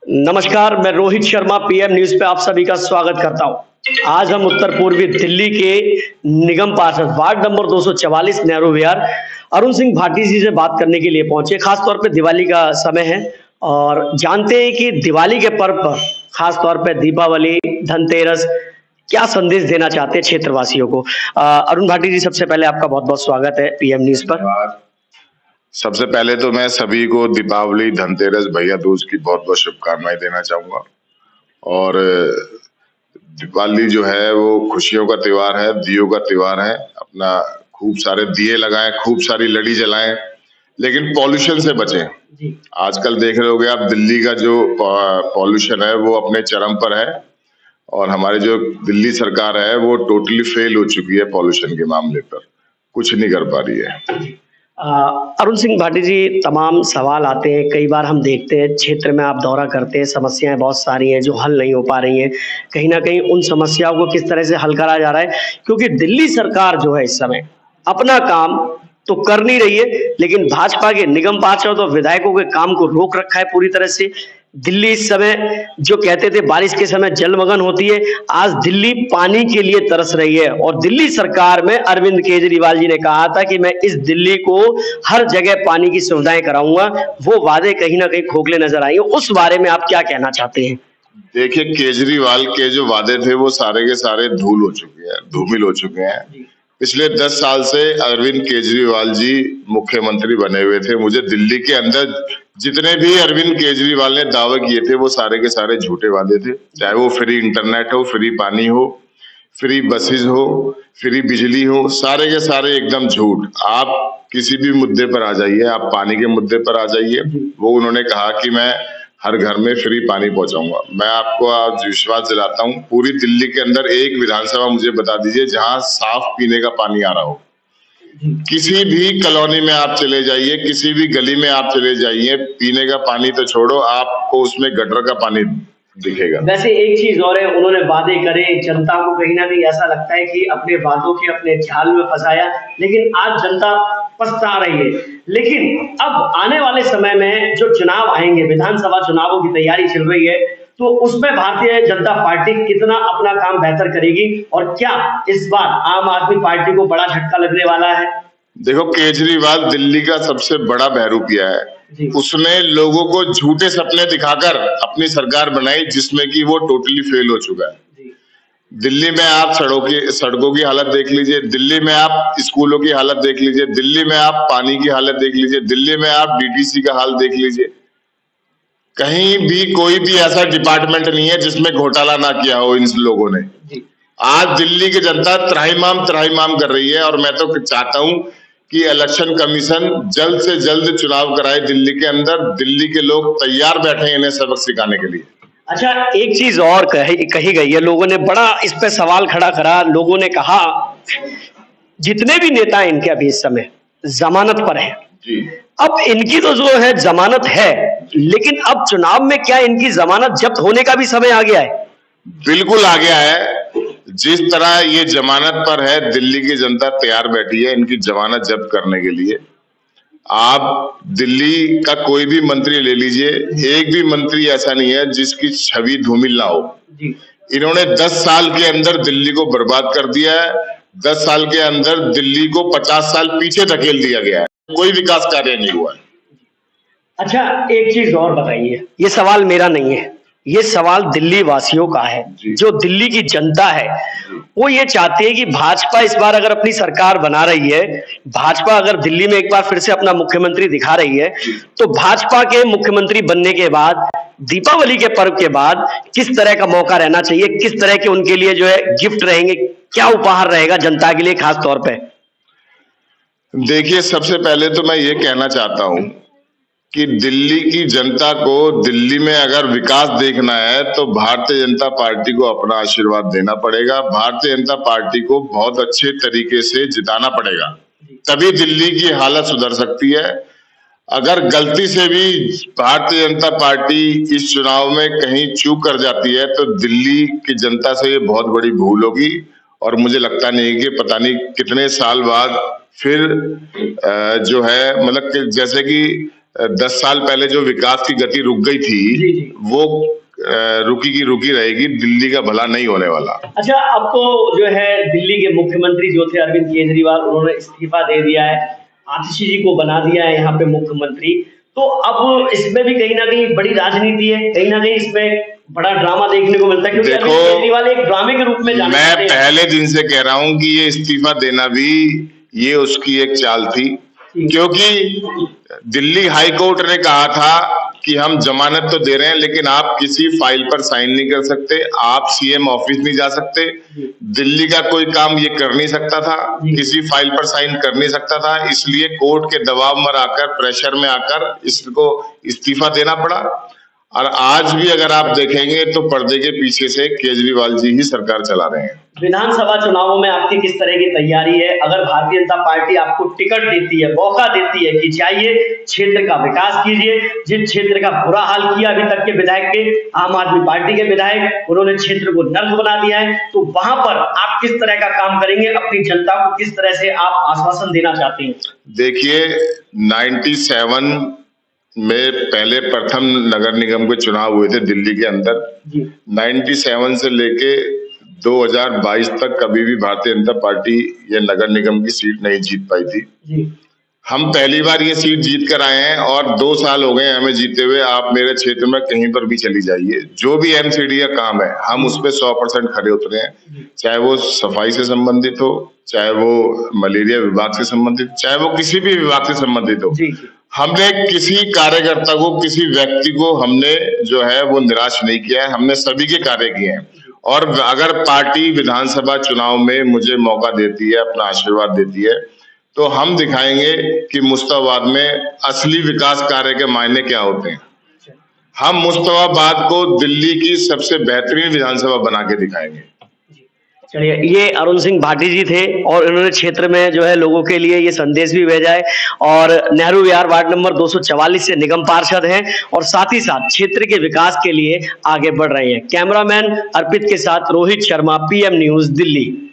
नमस्कार, मैं Rohit Sharma PM news पे आप सभी का स्वागत करता हूं। आज हम उत्तर पूर्वी दिल्ली के निगम पार्षद वार्ड नंबर 244 नेहरू विहार अरुण सिंह भाटी जी से बात करने के लिए पहुंचे। खास तौर पे दिवाली का समय है और जानते हैं कि दिवाली के पर्व पर खास तौर पे दीपावली, धनतेरस क्या संदेश देना चाहते हैं क्षेत्रवासियों को। अरुण भाटी जी, सबसे पहले आपका बहुत बहुत स्वागत है पीएम न्यूज पर। सबसे पहले तो मैं सभी को दीपावली, धनतेरस, भैया दूज की बहुत बहुत शुभकामनाएं देना चाहूंगा। और दिवाली जो है वो खुशियों का त्योहार है, दियों का त्योहार है। अपना खूब सारे दिए लगाएं, खूब सारी लड़ी जलाएं, लेकिन पॉल्यूशन से बचें। आजकल देख रहे होगे आप, दिल्ली का जो पॉल्यूशन है वो अपने चरम पर है और हमारी जो दिल्ली सरकार है वो टोटली फेल हो चुकी है पॉल्यूशन के मामले पर, कुछ नहीं कर पा रही है। अरुण सिंह भाटी जी, तमाम सवाल आते हैं, कई बार हम देखते हैं क्षेत्र में आप दौरा करते हैं, समस्याएं बहुत सारी हैं जो हल नहीं हो पा रही हैं। कहीं ना कहीं उन समस्याओं को किस तरह से हल करा जा रहा है, क्योंकि दिल्ली सरकार जो है इस समय अपना काम तो कर नहीं रही है, लेकिन भाजपा के निगम पार्षद और विधायकों के काम को रोक रखा है पूरी तरह से। दिल्ली इस समय जो कहते थे बारिश के समय जलमग्न होती है, आज दिल्ली पानी के लिए तरस रही है। और दिल्ली सरकार में अरविंद केजरीवाल जी ने कहा था कि मैं इस दिल्ली को हर जगह पानी की सुविधाएं कराऊंगा, वो वादे कहीं ना कहीं खोखले नजर आए। उस बारे में आप क्या कहना चाहते हैं? देखिए, केजरीवाल के जो वादे थे वो सारे के सारे धूल हो चुके हैं, धूमिल हो चुके हैं। पिछले 10 साल से अरविंद केजरीवाल जी मुख्यमंत्री बने हुए थे। मुझे दिल्ली के अंदर जितने भी अरविंद केजरीवाल ने दावे किए थे वो सारे के सारे झूठे वादे थे। चाहे वो फ्री इंटरनेट हो, फ्री पानी हो, फ्री बसेस हो, फ्री बिजली हो, सारे के सारे एकदम झूठ। आप किसी भी मुद्दे पर आ जाइए, आप पानी के मुद्दे पर आ जाइए, वो उन्होंने कहा कि मैं हर घर में फ्री पानी पहुंचाऊंगा। मैं आपको आज विश्वास दिलाता हूं, पूरी दिल्ली के अंदर एक विधानसभा मुझे बता दीजिए जहां साफ पीने का पानी आ रहा हो। किसी भी कॉलोनी में आप चले जाइए, किसी भी गली में आप चले जाइए, पीने का पानी तो छोड़ो, आपको उसमें गटर का पानी दिखेगा। वैसे एक चीज और है, उन्होंने वादे करे, जनता को कहीं ना कहीं ऐसा लगता है कि अपने वादों के अपने जाल में फंसाया, लेकिन आज जनता पछता रही है। लेकिन अब आने वाले समय में जो चुनाव आएंगे, विधानसभा चुनावों की तैयारी चल रही है, तो उसमें भारतीय जनता पार्टी कितना अपना काम बेहतर करेगी और क्या इस बार आम आदमी पार्टी को बड़ा झटका लगने वाला है? देखो, केजरीवाल दिल्ली का सबसे बड़ा बहरूपिया है। उसने लोगों को झूठे सपने दिखाकर अपनी सरकार बनाई जिसमें कि वो टोटली फेल हो चुका है। दिल्ली में आप सड़कों की हालत देख लीजिए, दिल्ली में आप स्कूलों की हालत देख लीजिए, दिल्ली में आप पानी की हालत देख लीजिए, दिल्ली में आप डीटीसी का हाल देख लीजिए। कहीं भी कोई भी ऐसा डिपार्टमेंट नहीं है जिसमें घोटाला ना किया हो इन लोगों ने। आज दिल्ली की जनता त्राहिमाम कर रही है और मैं तो चाहता हूं कि इलेक्शन कमीशन जल्द से जल्द चुनाव कराए दिल्ली के अंदर। दिल्ली के लोग तैयार बैठे हैं इन्हें सबक सिखाने के लिए। अच्छा, एक चीज और कही गई है, लोगों ने बड़ा इस पे सवाल खड़ा करा। लोगों ने कहा जितने भी नेता इनके अभी इस समय जमानत पर हैं, अब इनकी तो जो है जमानत है, लेकिन अब चुनाव में क्या इनकी जमानत जब्त होने का भी समय आ गया है? बिल्कुल आ गया है। जिस तरह ये जमानत पर है, दिल्ली की जनता तैयार बैठी है इनकी जमानत जब्त करने के लिए। आप दिल्ली का कोई भी मंत्री ले लीजिए, एक भी मंत्री ऐसा नहीं है जिसकी छवि धूमिल ना हो। इन्होंने 10 साल के अंदर दिल्ली को बर्बाद कर दिया है। 10 साल के अंदर दिल्ली को 50 साल पीछे धकेल दिया गया है, कोई विकास कार्य नहीं हुआ है। अच्छा, एक चीज और बताइए, ये सवाल मेरा नहीं है, ये सवाल दिल्ली वासियों का है। जो दिल्ली की जनता है वो ये चाहती है कि भाजपा इस बार अगर अपनी सरकार बना रही है, भाजपा अगर दिल्ली में एक बार फिर से अपना मुख्यमंत्री दिखा रही है, तो भाजपा के मुख्यमंत्री बनने के बाद दीपावली के पर्व के बाद किस तरह का मौका रहना चाहिए, किस तरह के उनके लिए जो है गिफ्ट रहेंगे, क्या उपहार रहेगा जनता के लिए खास तौर पे? देखिए, सबसे पहले तो मैं ये कहना चाहता हूं कि दिल्ली की जनता को दिल्ली में अगर विकास देखना है तो भारतीय जनता पार्टी को अपना आशीर्वाद देना पड़ेगा। भारतीय जनता पार्टी को बहुत अच्छे तरीके से जिताना पड़ेगा, तभी दिल्ली की हालत सुधर सकती है। अगर गलती से भी भारतीय जनता पार्टी इस चुनाव में कहीं चूक कर जाती है तो दिल्ली की जनता से ये बहुत बड़ी भूल होगी और मुझे लगता नहीं कि पता नहीं कितने साल बाद फिर जो है, मतलब कि जैसे कि 10 साल पहले जो विकास की गति रुक गई थी जी, जी। वो रुकी की रुकी रहेगी, दिल्ली का भला नहीं होने वाला। अच्छा, अब तो जो है दिल्ली के मुख्यमंत्री जो थे अरविंद केजरीवाल, उन्होंने इस्तीफा दे दिया है, आतिशी जी को बना दिया है यहाँ पे मुख्यमंत्री। तो अब इसमें भी कहीं ना कहीं बड़ी राजनीति है, कहीं ना कहीं इसमें बड़ा ड्रामा देखने को मिलता है, क्योंकि अरविंद केजरीवाल एक ड्रामे के रूप में जाने मैं जाते हैं। पहले दिन से कह रहा हूं कि ये इस्तीफा देना भी ये उसकी एक चाल थी, क्योंकि दिल्ली हाई कोर्ट ने कहा था कि हम जमानत तो दे रहे हैं लेकिन आप किसी फाइल पर साइन नहीं कर सकते, आप सीएम ऑफिस नहीं जा सकते, दिल्ली का कोई काम ये कर नहीं सकता था, किसी फाइल पर साइन कर नहीं सकता था, इसलिए कोर्ट के दबाव में आकर, प्रेशर में आकर इसको इस्तीफा देना पड़ा। और आज भी अगर आप देखेंगे तो पर्दे के पीछे से केजरीवाल जी ही सरकार चला रहे हैं। विधानसभा चुनावों में आपकी किस तरह की तैयारी है? अगर भारतीय जनता पार्टी आपको टिकट देती है, मौका देती है कि जाइए क्षेत्र का विकास कीजिए, जिस क्षेत्र का बुरा हाल किया अभी तक के विधायक के, आम आदमी पार्टी के विधायक, उन्होंने क्षेत्र को नर्क बना दिया है, तो वहां पर आप किस तरह का काम करेंगे? अपनी जनता को किस तरह से आप आश्वासन देना चाहते हैं? देखिए, 97 में पहले प्रथम नगर निगम के चुनाव हुए थे दिल्ली के अंदर। 97 से लेके 2022 तक कभी भी भारतीय जनता पार्टी ये नगर निगम की सीट नहीं जीत पाई थी। हम पहली बार ये सीट जीत कर आए हैं और 2 साल हो गए हमें जीते हुए। आप मेरे क्षेत्र में कहीं पर भी चली जाइए, जो भी एमसीडी का काम है हम उस पे 100% खड़े उतरे हैं, चाहे वो सफाई से संबंधित हो, चाहे वो मलेरिया विभाग से संबंधित, चाहे वो किसी भी विभाग से संबंधित हो। हमने किसी कार्यकर्ता को, किसी व्यक्ति को हमने जो है वो निराश नहीं किया है, हमने सभी के कार्य किए हैं। और अगर पार्टी विधानसभा चुनाव में मुझे मौका देती है, अपना आशीर्वाद देती है, तो हम दिखाएंगे कि मुस्ताबाद में असली विकास कार्य के मायने क्या होते हैं। हम मुस्ताबाद को दिल्ली की सबसे बेहतरीन विधानसभा बना के दिखाएंगे। चलिए, ये अरुण सिंह भाटी जी थे और इन्होंने क्षेत्र में जो है लोगों के लिए ये संदेश भी भेजा है। और नेहरू विहार वार्ड नंबर 244 से निगम पार्षद हैं और साथ ही साथ क्षेत्र के विकास के लिए आगे बढ़ रहे हैं। कैमरामैन अर्पित के साथ रोहित शर्मा, पीएम न्यूज, दिल्ली।